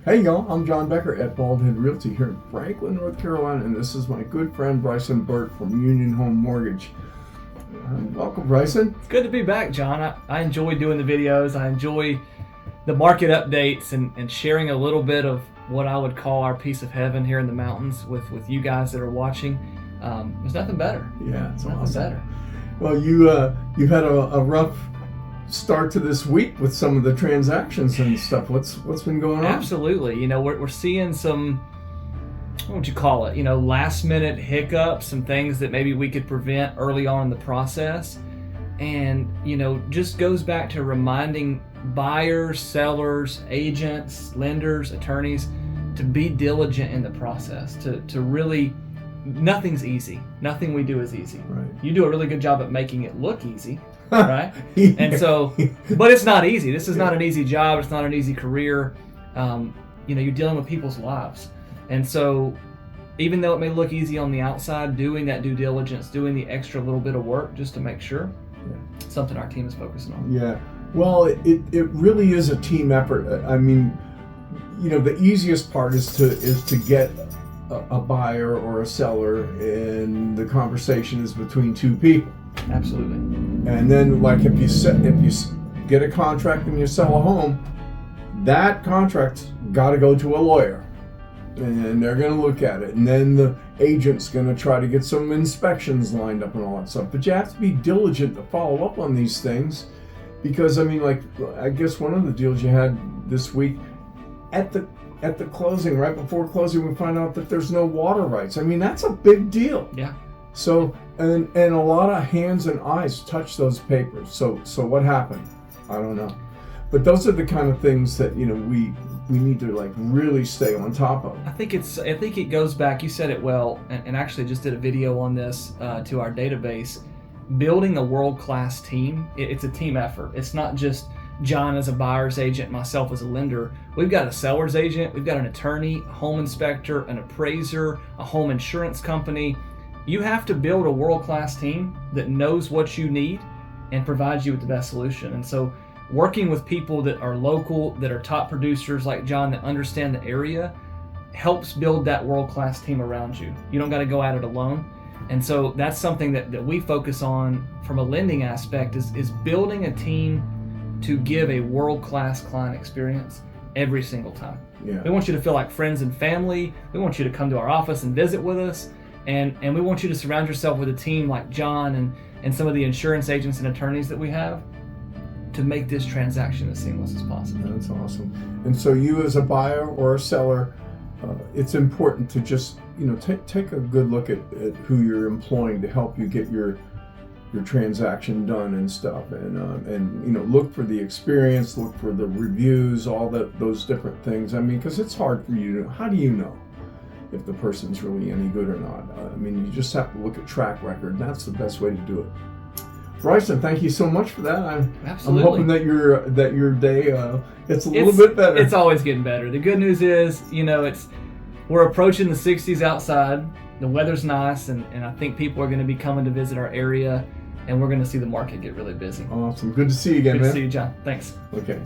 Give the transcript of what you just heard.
Hey y'all, I'm John Becker at Baldhead Realty here in Franklin, North Carolina, and this is my good friend Bryson Burt from Union Home Mortgage. Welcome, Bryson. It's good to be back, John. I enjoy doing the videos. I enjoy the market updates and sharing a little bit of what I would call our piece of heaven here in the mountains with you guys that are watching. There's nothing better. Yeah, it's nothing awesome. better. Well, you've had a rough start to this week with some of the transactions and stuff. What's been going on? Absolutely. You know, we're seeing some, what would you call it? You know, last minute hiccups, some things that maybe we could prevent early on in the process. And, you know, just goes back to reminding buyers, sellers, agents, lenders, attorneys to be diligent in the process, to really, nothing's easy. Nothing we do is easy. Right. You do a really good job at making it look easy. Right? Yeah. And so, but it's not easy. This is not an easy job. It's not an easy career. You know, you're dealing with people's lives. And so, even though it may look easy on the outside, doing that due diligence, doing the extra little bit of work just to make sure, it's something our team is focusing on. Yeah. Well, it really is a team effort. I mean, you know, the easiest part is to get a buyer or a seller, and the conversation is between two people. Absolutely. And then, like, if you get a contract and you sell a home, that contract's got to go to a lawyer, and they're going to look at it, and then the agent's going to try to get some inspections lined up and all that stuff. But you have to be diligent to follow up on these things, because I mean, like, I guess one of the deals you had this week, at the closing, right before closing, we find out that there's no water rights. I mean, that's a big deal. Yeah. So, and a lot of hands and eyes touch those papers. So what happened? I don't know. But those are the kind of things that, you know, we need to, like, really stay on top of. I think it goes back, you said it well, and actually just did a video on this to our database. Building a world-class team, it's a team effort. It's not just John as a buyer's agent, myself as a lender. We've got a seller's agent, we've got an attorney, a home inspector, an appraiser, a home insurance company. You have to build a world-class team that knows what you need and provides you with the best solution. And so working with people that are local, that are top producers like John, that understand the area, helps build that world-class team around you. You don't got to go at it alone. And so that's something that we focus on from a lending aspect is building a team to give a world-class client experience every single time. Yeah. We want you to feel like friends and family. We want you to come to our office and visit with us. And we want you to surround yourself with a team like John and some of the insurance agents and attorneys that we have to make this transaction as seamless as possible. That's awesome. And so you as a buyer or a seller, it's important to just, you know, take a good look at who you're employing to help you get your transaction done and stuff, and you know, look for the experience, look for the reviews, all those different things. I mean, because it's hard for you to, how do you know if the person's really any good or not? I mean, you just have to look at track record, and that's the best way to do it. Bryson, thank you so much for that. Absolutely. I'm hoping that your day gets a little bit better. It's always getting better. The good news is, you know, we're approaching the 60s outside. The weather's nice, and I think people are going to be coming to visit our area, and we're going to see the market get really busy. Awesome. Good to see you again, Good man. to see you, John. Thanks. Okay.